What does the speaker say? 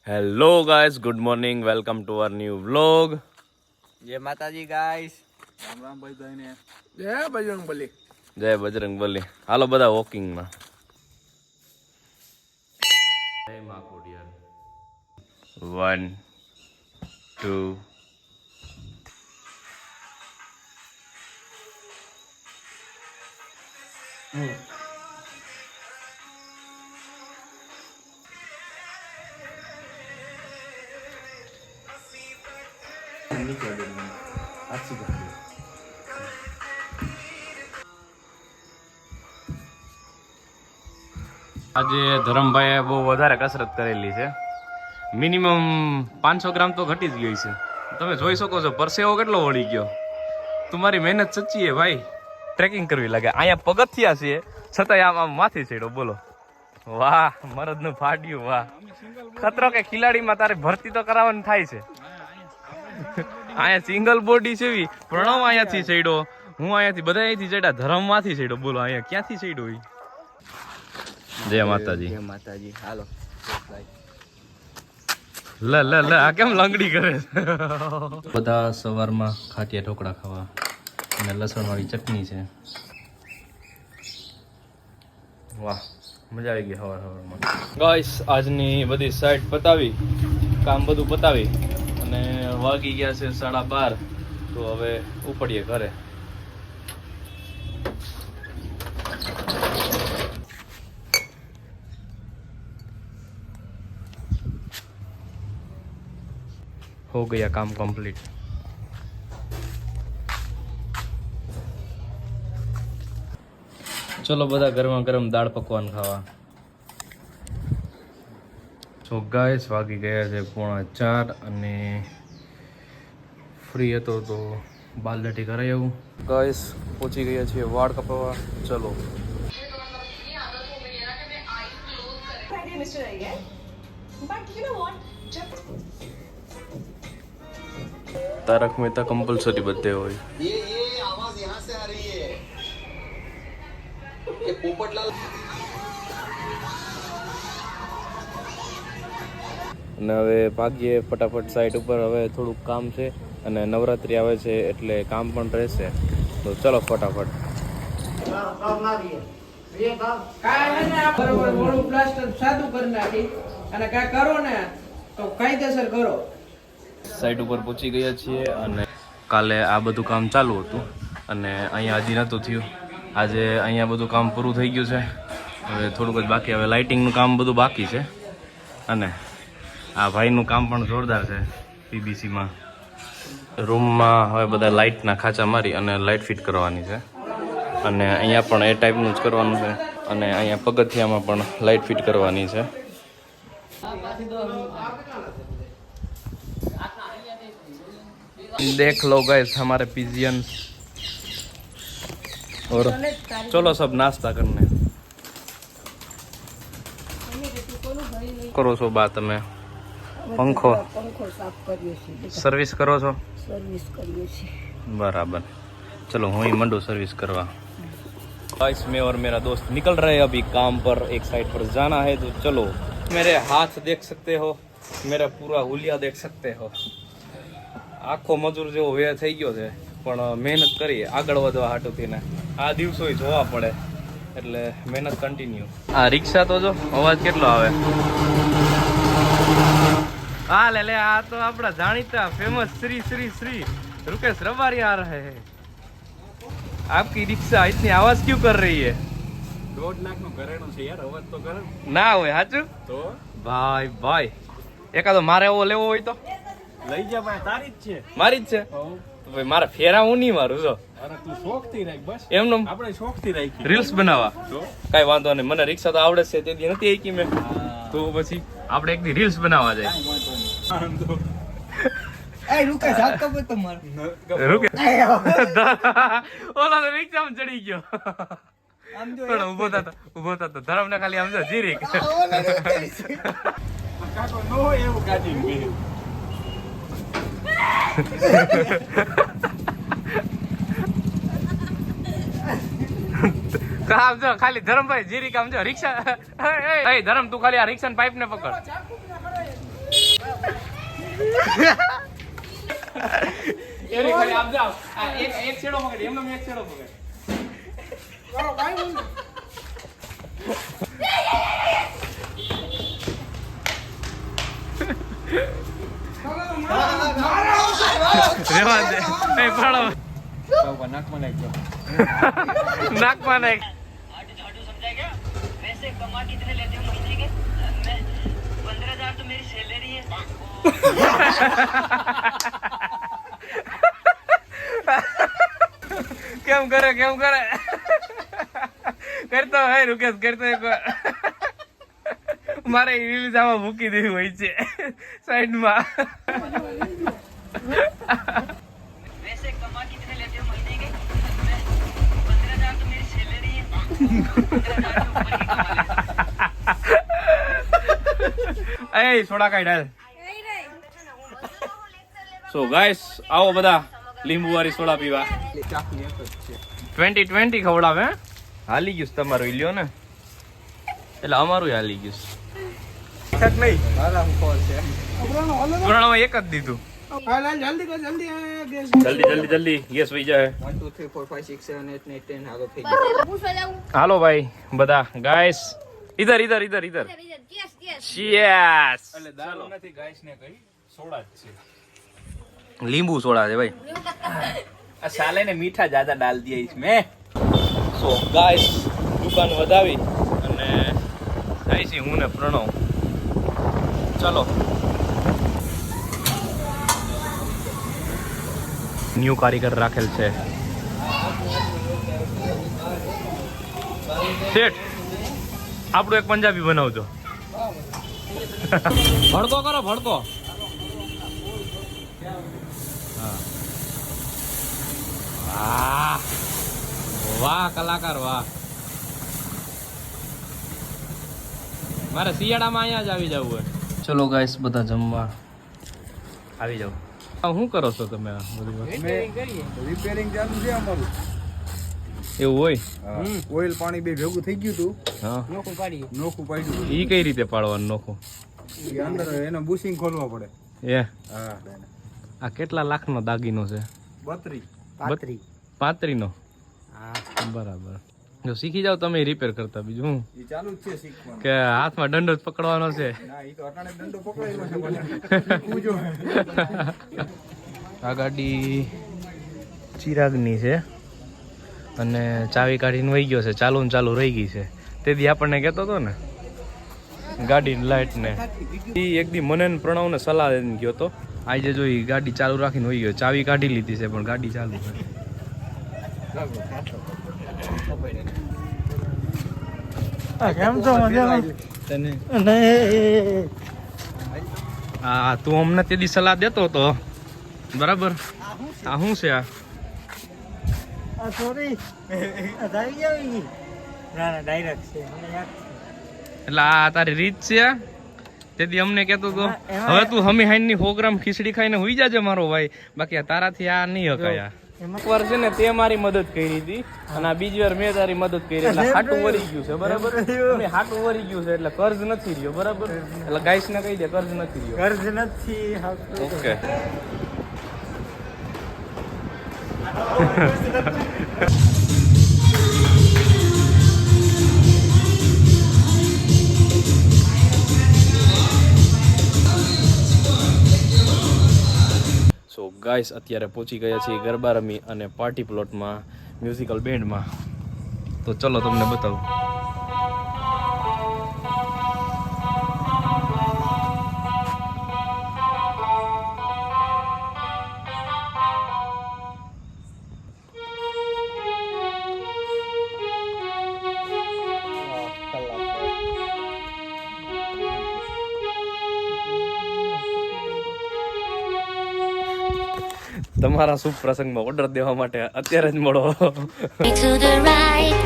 Hello guys, good morning, welcome to our new vlog. જય માતાજી guys. Ram Ram ભાઈ ભાઈને જય બજરંગબલી. જય બજરંગબલી. હાલો બધા વોકિંગમાં. જય મા ખોડિયાર. 1 2 આજે ધરમભાઈએ બહુ વધારે કસરત કરેલી છે. મિનિમમ 500 ગ્રામ તો ઘટી જ ગઈ છે. તમે જોઈ શકો છો પરસેવો કેટલો વળી ગયો. તમારી મહેનત સચ્ચી છે ભાઈ. ટ્રેકિંગ કરવી લાગે. અહીંયા પગથિયા છે છતાંય આમ માથી છેડો. બોલો વાહ, મરદનું ફાડ્યું વાહ. ખતરો કે ખિલાડીમાં તારે ભરતી તો કરાવવાની થાય છે. અહીંયા સિંગલ બોડી છે. પ્રણવ અહીંયાથી છેડો, હું અહીંયાથી, બધા અહીંથી ચડ્યા, ધરમમાંથી છેડો. બોલો અહીંયા ક્યાંથી છેડો? જય માતાજી. જય માતાજી. હાલો લ લ લ આ કેમ લંગડી કરે છે? બધા સવારમાં ખાટિયા ઢોકળા ખાવા અને લસણ વાળી ચટણી છે. વાહ, મજા આવી ગઈ સવાર સવારમાં. ગાઈસ, આજની બધી સાઈડ પતાવી, કામ બધું પતાવી અને વાગી ગયા છે 12:30. તો હવે ઉપડીએ ઘરે. हो गया काम कंप्लीट. चलो બધા ગરમા ગરમ દાળ પકવાન ખાવા. સો ગાઈસ, વાગી ગયા છે 3:45 અને ફ્રી હતો તો બાલદાટી કરાઈ આવું. ગાઈસ, પહોંચી ગયા છીએ વાળ કપાવવા. ચલો. तारक मेहता कंपलसरी बदले हो. ये आवाज यहाँ से आ रही है. ये पोपटलाल. અને હવે ભાગીએ ફટાફટ સાઈડ ઉપર. હવે થોડુંક કામ છે અને નવરાત્રી આવે છે એટલે કામ પણ રહેશે. તો ચલો ફટાફટ. સાઈડ ઉપર પહોંચી ગયા છીએ અને કાલે આ બધું કામ ચાલુ હતું અને અહીંયા હજી નહોતું થયું. આજે અહીંયા બધું કામ પૂરું થઈ ગયું છે. હવે થોડુંક જ બાકી. હવે લાઇટિંગનું કામ બધું બાકી છે અને આ ભાઈનું કામ પણ જોરદાર છે. પીબીસીમાં રૂમમાં હવે બધા લાઇટના ખાંચા મારી અને લાઇટ ફિટ કરવાની છે અને અહીંયા પણ એ ટાઈપનું જ કરવાનું છે અને અહીંયા પગથિયામાં પણ લાઇટ ફિટ કરવાની છે. देख लो गाइस हमारे पिजियन. और चलो सब नाश्ता करने. करो છો બાત તમે? પંખો સાફ કર્યો છે. સર્વિસ કરો છો? સર્વિસ કર્યો છે. બરાબર. चलो હું ही मंडू सर्विस करवा. गाइस, मैं और मेरा दोस्त निकल रहे हैं अभी काम पर. एक साइड पर जाना है तो चलो. मेरे हाथ देख सकते हो, मेरा पूरा हुलिया देख सकते हो. આખો મજૂર જેવો વે થઈ ગયો છે પણ મહેનત કરીએ આગળ વધવા હાટુથી ને આ દિવસો જોવા પડે એટલે મહેનત કન્ટિન્યુ. આ રિક્ષા તો જો અવાજ કેટલો આવે. હા લે લે, આ તો આપણા જાણીતા ફેમસ શ્રી શ્રી શ્રી रुकेश रबारी आ रहे हैं. आपकी रिक्शा इतनी आवाज क्यों कर रही है? 1.5 લાખ નું ઘરેણું છે યાર, અવાજ તો કરે ના હોય સાચું તો. ભાઈ ભાઈ, એકાદો મારે એવો લેવો હોય તો લઈ જા ભાઈ, તારી જ છે. મારી જ છે તો ભાઈ મારે ફેરા હું નહીં મારું. જો અરે તું શોખ થી રાખ બસ. એમનું આપણે શોખ થી રાખી રીલ્સ બનાવવા તો કઈ વાંધો નહીં. મને રિક્ષા તો આવડે છે, તેથી નથી આકી મેં. તો પછી આપણે એક દી રીલ્સ બનાવવા જાય. રૂકે જાતો પણ તમારે રૂકે ઓલા તો રિક્ષામાં ચડી ગયો. આમ જો પણ ઉભો થતો ધરમ ને ખાલી આમ જો જીરીક. કાકો નો હોય એવું કાઢી મે. આમ જો ખાલી ધરમભાઈ જીરીક આમ જો રિક્ષા. ધરમ તું ખાલી આ રિક્ષા પાઇપ ને પકડ. એની ખાલી આપ જાઓ એક છેડો પકડ એમનો એક છેડો પકડ રેવા દે એ પાડો નાકમાં નાખ वैसे कमा कितने लेते हो महीने के? मैं 15,000 तो मेरी सैलरी है। કેમ કરે કરતો હે રૂકેશ કરતો એક મારે રિલીઝ આમાં મૂકી દેવી હોય છે સાઈડમાં वैसे कमा कितने लेते हो महीने के? मैं 15,000 तो मेरी सैलरी है। 15,000 के ऊपर ही कमा लेते। એ સોડા કાઢ હાલ સો ગાઈસ આવો બધા લીંબુ વાળી સોડા પીવા 2020 ખવડાવે હે? હાલી ગયું છે તમારું ઈ લ્યો ને એટલે અમારું હાલી ગયું છે કોરોનામાં એક જ દીધું જલ્દી ગેસ વહી જાય 1 2 3 4 5 6 7 8 9 10 હાલો થઈ ગયું હાલો ભાઈ બધા ગાઈસ ઇધર ચીયર્સ એટલે દારૂ નથી ગાઈસ ને કઈ સોડા જ છે લીંબુ સોડા છે ભાઈ આ સાલે ને મીઠા જ્યાદા ડાલ દિયા इसमें સો ગાઈસ દુકાન વધાવી અને જાય છે હું ને પ્રણવ ચાલો ન્યુ કારીગર રાખેલ છે શેઠ આપણું એક પંજાબી બનાવજો ભડકો કરો ભડકો વાહ વાહ કલાકાર વાહ મારે શિયાળામાં અહીંયા જ આવી જવું હોય ચલો ગાઈસ બધા જમવા આવી જાવ શું કરો છો તમે આ બધી વસ્તુ? રિપેરિંગ ચાલુ છે અમારું એવું હોય ઓઇલ પાણી બે ભેગું થઈ ગયું હતું હા નોખું પાડ્યું ઈ કઈ રીતે પાડવાનું નોખું ઈ અંદર એનો બુશિંગ ખોલવા પડે એ હા આ કેટલા લાખનો દાગીનો છે 32 35 નો બરાબર જો શીખી જાવ તમે રિપેર કરતા બીજું હું ઈ ચાલુ જ છે શીખવાનું કે હાથમાં દંડો જ પકડવાનો છે ના ઈ તો અટાણે દંડો પકડાયેલો છે મને પૂજો આ ગાડી ચિરાગની છે અને ચાવી કાઢીને વહી ગયો છે ચાલુ રહી ગઈ છે તે દી આપણને કહેતો હતો ને ગાડીની લાઇટ ને એ એક દી મને ને પ્રણવને સલાહ દઈને ગયો તો આજે જો ઈ ગાડી ચાલુ રાખીને વહી ગયો ચાવી કાઢી લીધી છે પણ ગાડી ચાલુ છે કેમ છો મજામાં તને હા તું અમને તે દી સલાહ દેતો હતો બરાબર આ શું છે આ સોરી થઈ ગઈ ના ડાયરેક્ટ છે મને યાદ એટલે આ તારી રીત છે તેથી અમને કહેતો તો હવે તું હમી હાઈન ની 100 ગ્રામ ખીચડી ખાઈને હુઈ જાજે મારો ભાઈ બાકી આ તારાથી આ નહીં હકાયા એકવાર છે ને તે મારી મદદ કરી હતી અને આ બીજી વાર મેં તારી મદદ કરી એટલે હાટું વરી ગયું છે બરાબર હાટું વરી ગયું છે એટલે કર્જ નથી રહ્યો બરાબર એટલે ગાઈસ ને કહી દે કર્જ નથી રહ્યો કર્જ નથી ઓકે સો ગાઈસ અત્યારે પહોંચી ગયા છીએ ગરબા રમી અને પાર્ટી પ્લોટમાં મ્યુઝિકલ બેન્ડમાં તો ચલો તમને બતાવું તમારા શુભ પ્રસંગમાં ઓર્ડર દેવા માટે અત્યારે જ મળો To the right,